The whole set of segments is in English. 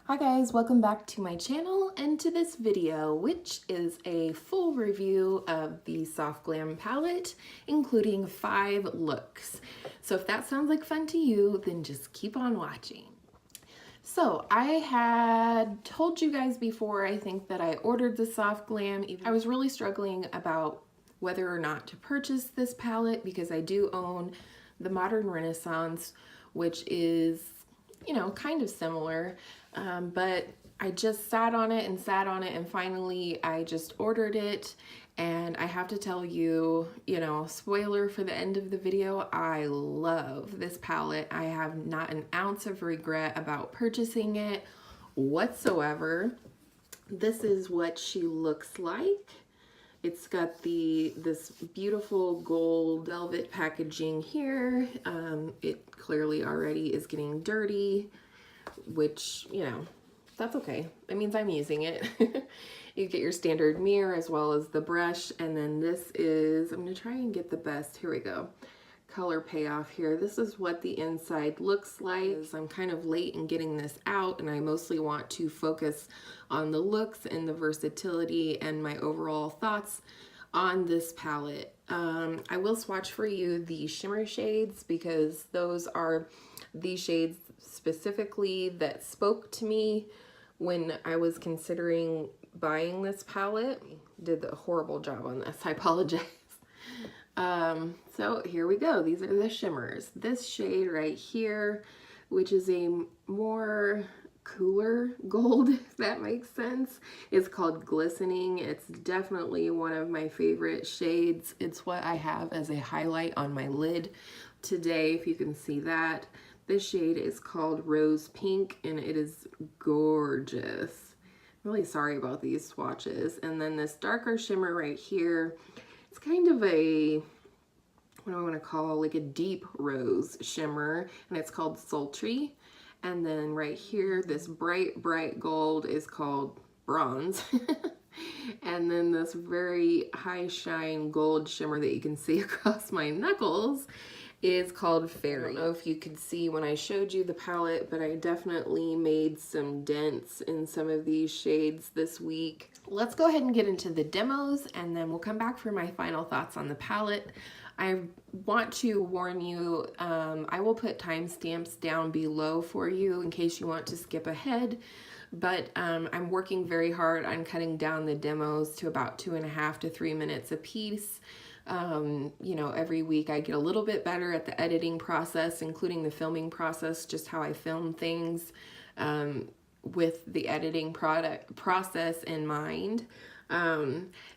Hi guys, welcome back to my channel and to this video, which is a full review of the Soft Glam palette, including 5 looks. So if that sounds like fun to you, then just keep on watching. So I had told you guys before, I think, that I ordered the Soft Glam. I was really struggling about whether or not to purchase this palette because I do own the Modern Renaissance, which is, you know, kind of similar, but I just sat on it and finally I just ordered it. And I have to tell you, spoiler for the end of the video, I love this palette. I have not an ounce of regret about purchasing it whatsoever. This is what she looks like. It's got this beautiful gold velvet packaging here. It clearly already is getting dirty, which, that's okay. It means I'm using it. You get your standard mirror as well as the brush. And then this is, I'm gonna try and get the best, here we go, color payoff here. This is what the inside looks like. I'm kind of late in getting this out and I mostly want to focus on the looks and the versatility and my overall thoughts on this palette. I will swatch for you the shimmer shades because those are the shades specifically that spoke to me when I was considering buying this palette. Did a horrible job on this, I apologize. So here we go. These are the shimmers. This shade right here, which is a more cooler gold, if that makes sense, is called Glistening. It's definitely one of my favorite shades. It's what I have as a highlight on my lid today, if you can see that. This shade is called Rose Pink and it is gorgeous. I'm really sorry about these swatches. And then this darker shimmer right here, it's kind of a, what do I want to call, like a deep rose shimmer, and it's called Sultry. And then right here, this bright gold is called Bronze. And then this very high shine gold shimmer that you can see across my knuckles is called Fairy. I don't know if you could see when I showed you the palette, but I definitely made some dents in some of these shades this week. Let's go ahead and get into the demos and then we'll come back for my final thoughts on the palette. I want to warn you, I will put timestamps down below for you in case you want to skip ahead, but I'm working very hard on cutting down the demos to about 2.5 to 3 minutes a piece. Every week I get a little bit better at the editing process, including the filming process, just how I film things with the editing process in mind.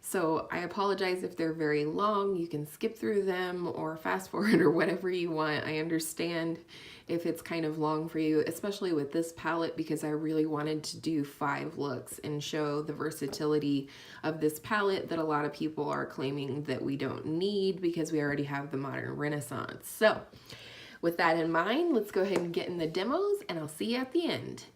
So I apologize if they're very long. You can skip through them or fast forward or whatever you want. I understand if it's kind of long for you, especially with this palette, because I really wanted to do 5 looks and show the versatility of this palette that a lot of people are claiming that we don't need because we already have the Modern Renaissance. So with that in mind, let's go ahead and get in the demos and I'll see you at the end.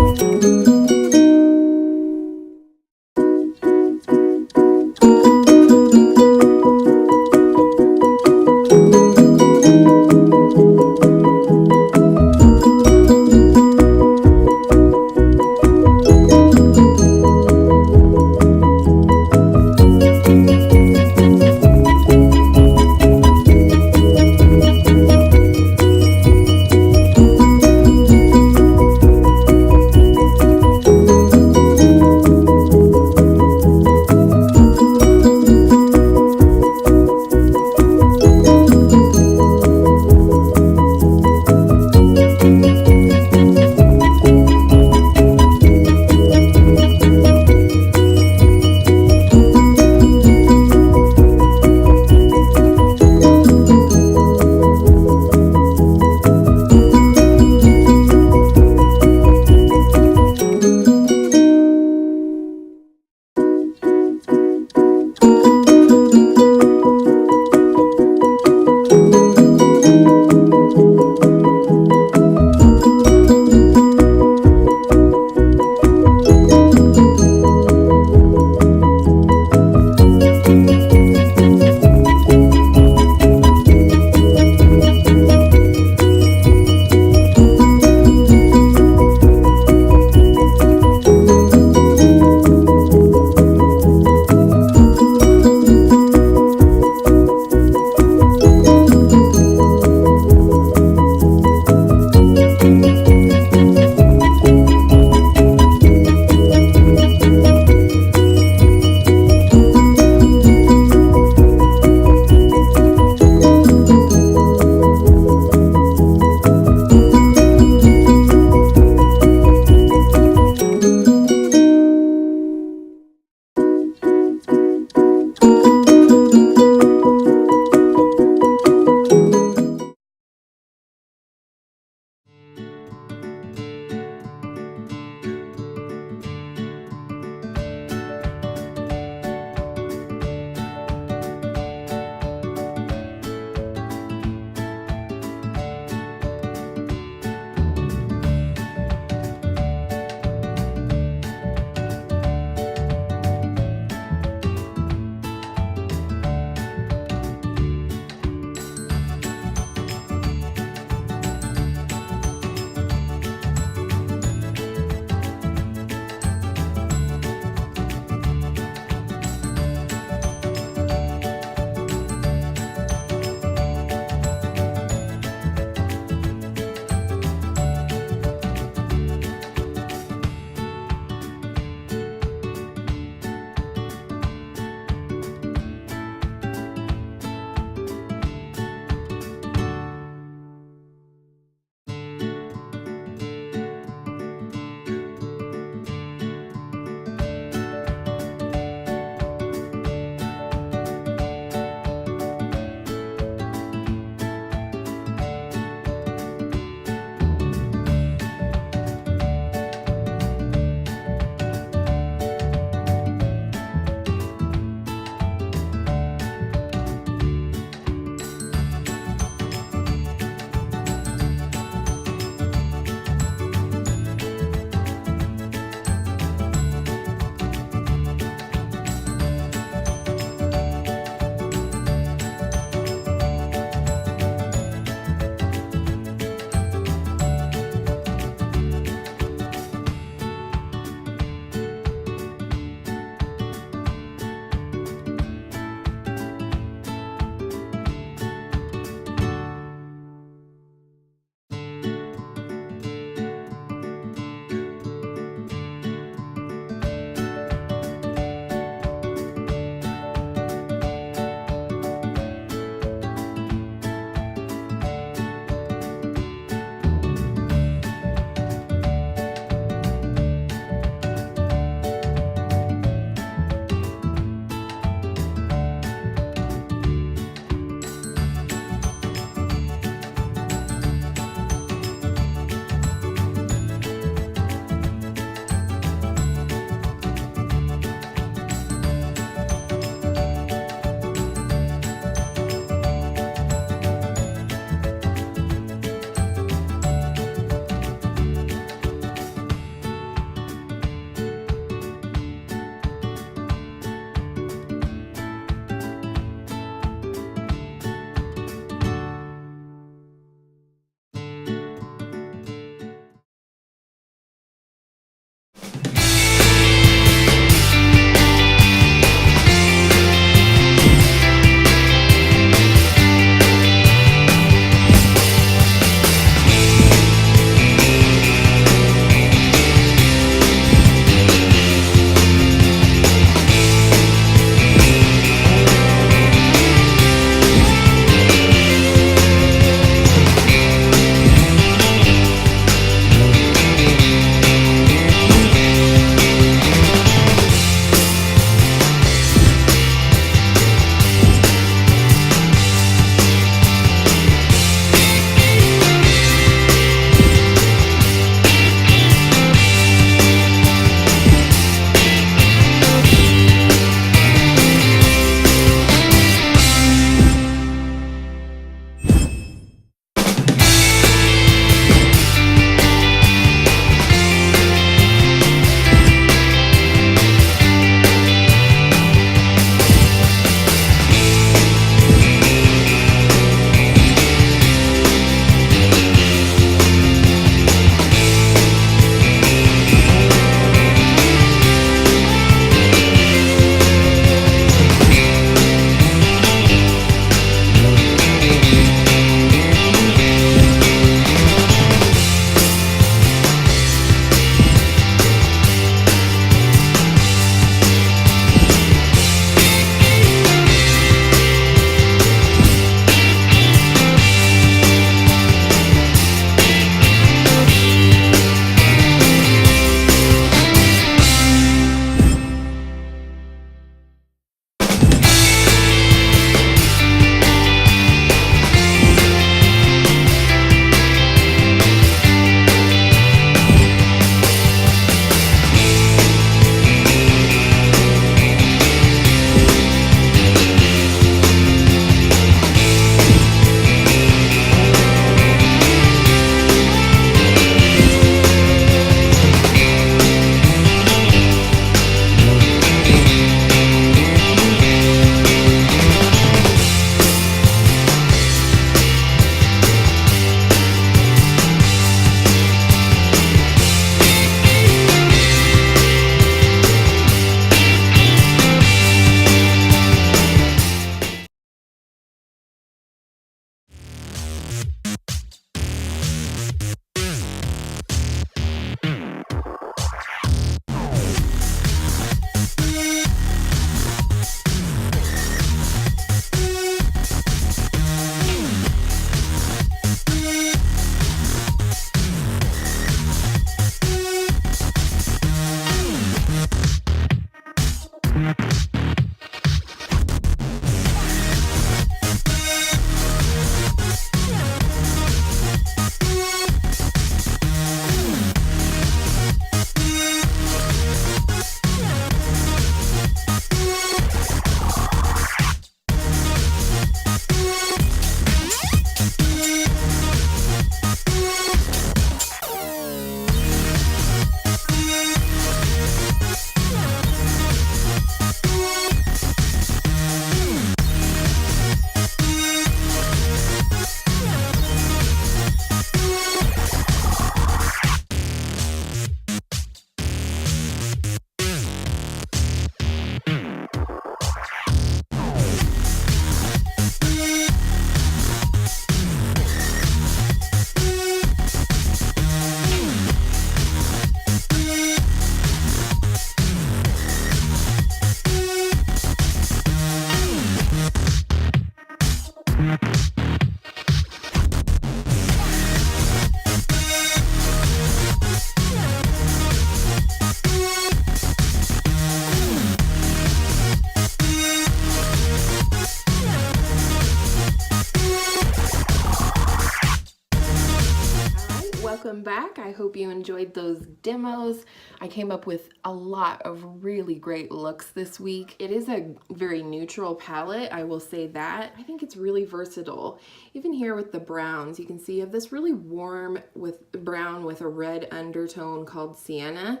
Welcome back. I hope you enjoyed those demos. I came up with a lot of really great looks this week. It is a very neutral palette, I will say that. I think it's really versatile. Even here with the browns, you can see you have this really warm with brown with a red undertone called Sienna.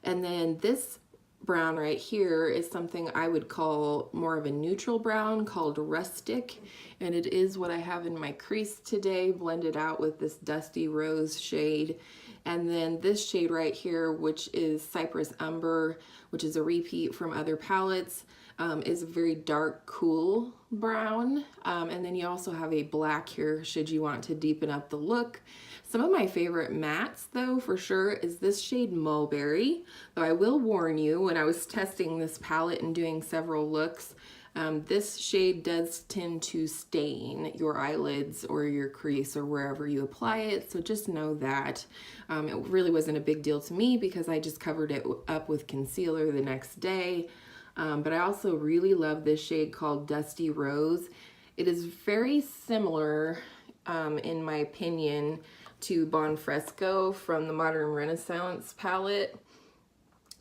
And then this brown right here is something I would call more of a neutral brown called Rustic, and it is what I have in my crease today, blended out with this Dusty Rose shade. And then this shade right here, which is Cypress Umber, which is a repeat from other palettes, is a very dark, cool brown. And then you also have a black here should you want to deepen up the look. Some of my favorite mattes, though, for sure, is this shade Mulberry. Though I will warn you, when I was testing this palette and doing several looks, this shade does tend to stain your eyelids or your crease or wherever you apply it, so just know that. It really wasn't a big deal to me because I just covered it up with concealer the next day. But I also really love this shade called Dusty Rose. It is very similar, in my opinion, to Bon Fresco from the Modern Renaissance palette.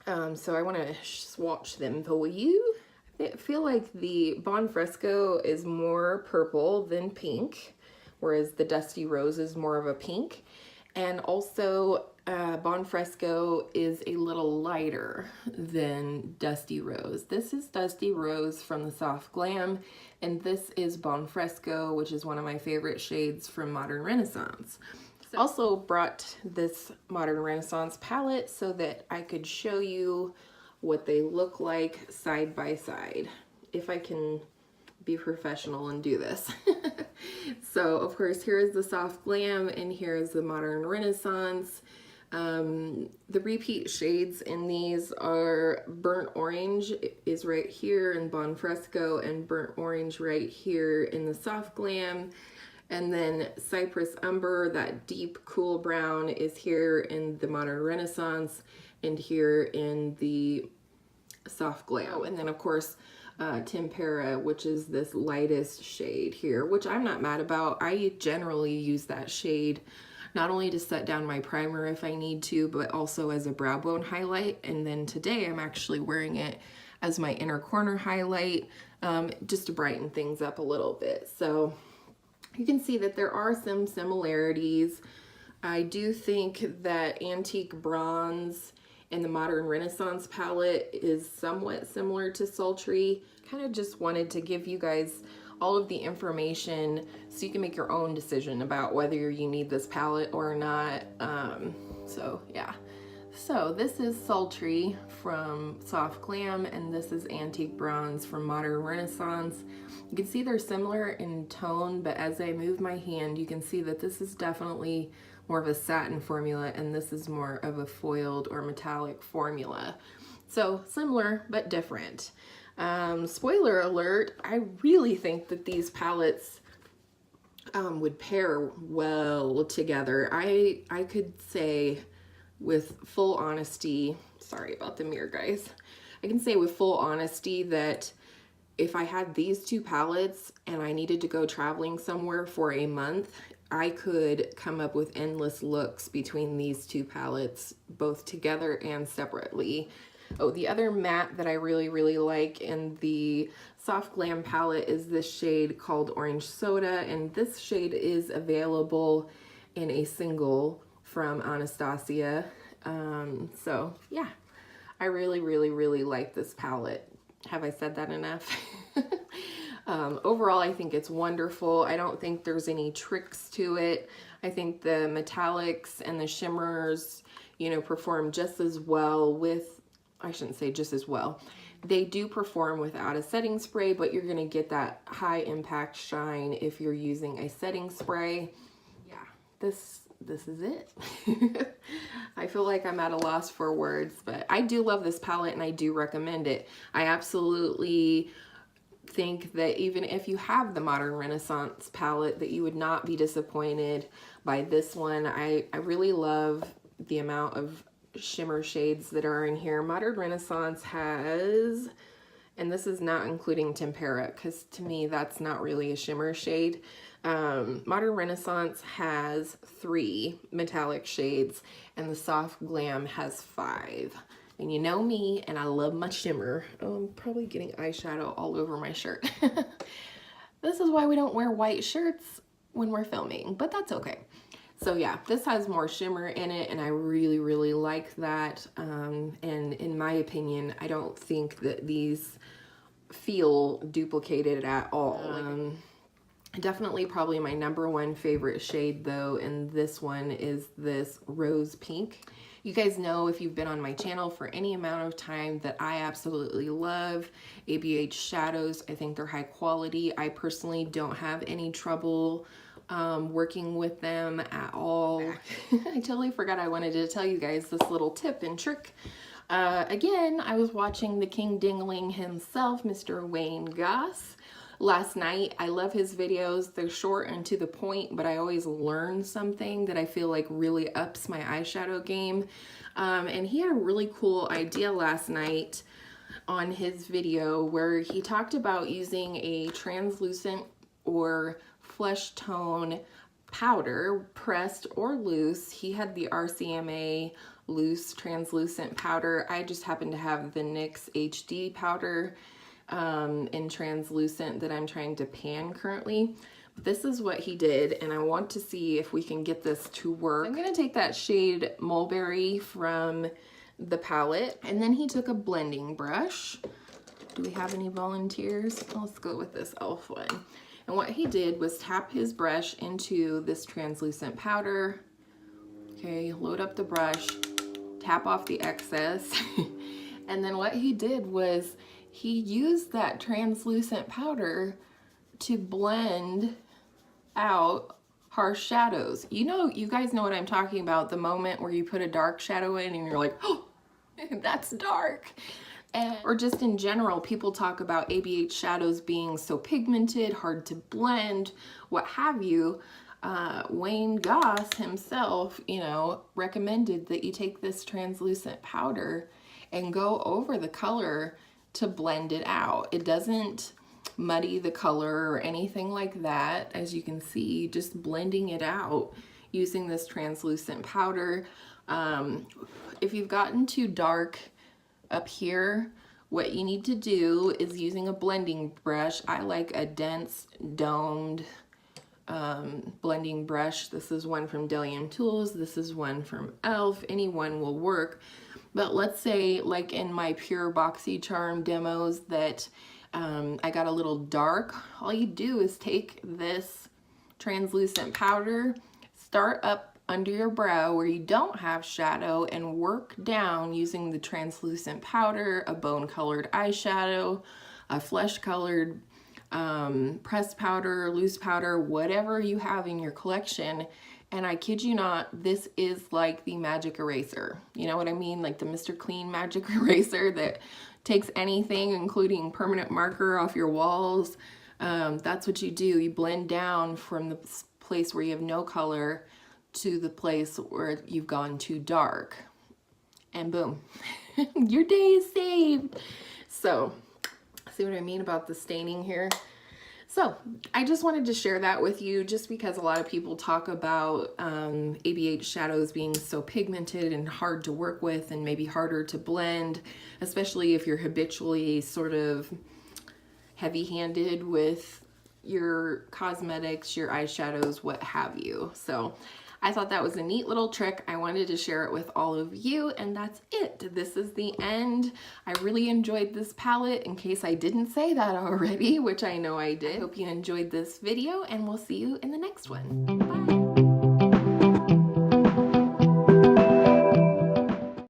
So I want to swatch them for you. I feel like the Bon Fresco is more purple than pink, whereas the Dusty Rose is more of a pink. And also Bon Fresco is a little lighter than Dusty Rose. This is Dusty Rose from the Soft Glam, and this is Bon Fresco, which is one of my favorite shades from Modern Renaissance. So I also brought this Modern Renaissance palette so that I could show you what they look like side by side, if I can be professional and do this. So of course, here is the Soft Glam and here is the Modern Renaissance. The repeat shades in these are Burnt Orange is right here in Bon Fresco, and Burnt Orange right here in the Soft Glam. And then Cypress Umber, that deep cool brown, is here in the Modern Renaissance and here in the Soft Glam. Oh, and then of course Tempera, which is this lightest shade here, which I'm not mad about. I generally use that shade not only to set down my primer if I need to, but also as a brow bone highlight. And then today I'm actually wearing it as my inner corner highlight, just to brighten things up a little bit. So you can see that there are some similarities. I do think that Antique Bronze in the Modern Renaissance palette is somewhat similar to Sultry. Kind of just wanted to give you guys all of the information so you can make your own decision about whether you need this palette or not. So yeah. So this is Sultry from Soft Glam, and this is Antique Bronze from Modern Renaissance. You can see they're similar in tone, but as I move my hand, you can see that this is definitely more of a satin formula, and this is more of a foiled or metallic formula. So similar, but different. Spoiler alert, I really think that these palettes would pair well together. I could say with full honesty, sorry about the mirror guys, I can say with full honesty that if I had these two palettes and I needed to go traveling somewhere for a month, I could come up with endless looks between these two palettes, both together and separately. Oh, the other matte that I really like in the Soft Glam palette is this shade called Orange Soda, and this shade is available in a single from Anastasia. So yeah, I really like this palette. Have I said that enough? Overall, I think it's wonderful. I don't think there's any tricks to it. I think the metallics and the shimmers, you know, perform just as well with, I shouldn't say just as well. They do perform without a setting spray, but you're gonna get that high impact shine if you're using a setting spray. Yeah, this is it. I feel like I'm at a loss for words, but I do love this palette and I do recommend it. I absolutely think that even if you have the Modern Renaissance palette, that you would not be disappointed by this one. I really love the amount of shimmer shades that are in here. Modern Renaissance has, and this is not including Tempera, because to me that's not really a shimmer shade. Modern Renaissance has 3 metallic shades, and the Soft Glam has 5. And you know me, and I love my shimmer. Oh, I'm probably getting eyeshadow all over my shirt. This is why we don't wear white shirts when we're filming, but that's okay. So yeah, this has more shimmer in it, and I really, really like that. And in my opinion, I don't think that these feel duplicated at all. Definitely probably my #1 favorite shade though, and this one is this rose pink. You guys know, if you've been on my channel for any amount of time, that I absolutely love ABH shadows. I think they're high quality. I personally don't have any trouble working with them at all. I totally forgot I wanted to tell you guys this little tip and trick. Again, I was watching the King Dingling himself, Mr. Wayne Goss, last night. I love his videos. They're short and to the point, but I always learn something that I feel like really ups my eyeshadow game. And he had a really cool idea last night on his video where he talked about using a translucent or flesh tone powder, pressed or loose. He had the RCMA loose translucent powder. I just happen to have the NYX HD powder in translucent that I'm trying to pan currently. But this is what he did, and I want to see if we can get this to work. I'm gonna take that shade Mulberry from the palette, and then he took a blending brush. Do we have any volunteers? Let's go with this e.l.f. one. And what he did was tap his brush into this translucent powder. Okay, load up the brush, tap off the excess. And then what he did was he used that translucent powder to blend out harsh shadows. You know, you guys know what I'm talking about, the moment where you put a dark shadow in and you're like, oh, that's dark. Or just in general, people talk about ABH shadows being so pigmented, hard to blend, what have you. Wayne Goss himself, you know, recommended that you take this translucent powder and go over the color to blend it out. It doesn't muddy the color or anything like that. As you can see, just blending it out using this translucent powder. If you've gotten too dark up here, what you need to do is using a blending brush. I like a dense domed blending brush. This is one from Delium Tools. This is one from e.l.f. Any one will work. But let's say, like in my Pure BoxyCharm demos, that I got a little dark. All you do is take this translucent powder, start up under your brow where you don't have shadow, and work down using the translucent powder, a bone-colored eyeshadow, a flesh-colored pressed powder, loose powder, whatever you have in your collection. And I kid you not, this is like the magic eraser. You know what I mean? Like the Mr. Clean magic eraser that takes anything, including permanent marker, off your walls. That's what you do. You blend down from the place where you have no color to the place where you've gone too dark. And boom, your day is saved. So, see what I mean about the staining here? So I just wanted to share that with you, just because a lot of people talk about ABH shadows being so pigmented and hard to work with and maybe harder to blend, especially if you're habitually sort of heavy-handed with your cosmetics, your eyeshadows, what have you. So I thought that was a neat little trick. I wanted to share it with all of you, and that's it. This is the end. I really enjoyed this palette, in case I didn't say that already, which I know I did. I hope you enjoyed this video, and we'll see you in the next one. Bye.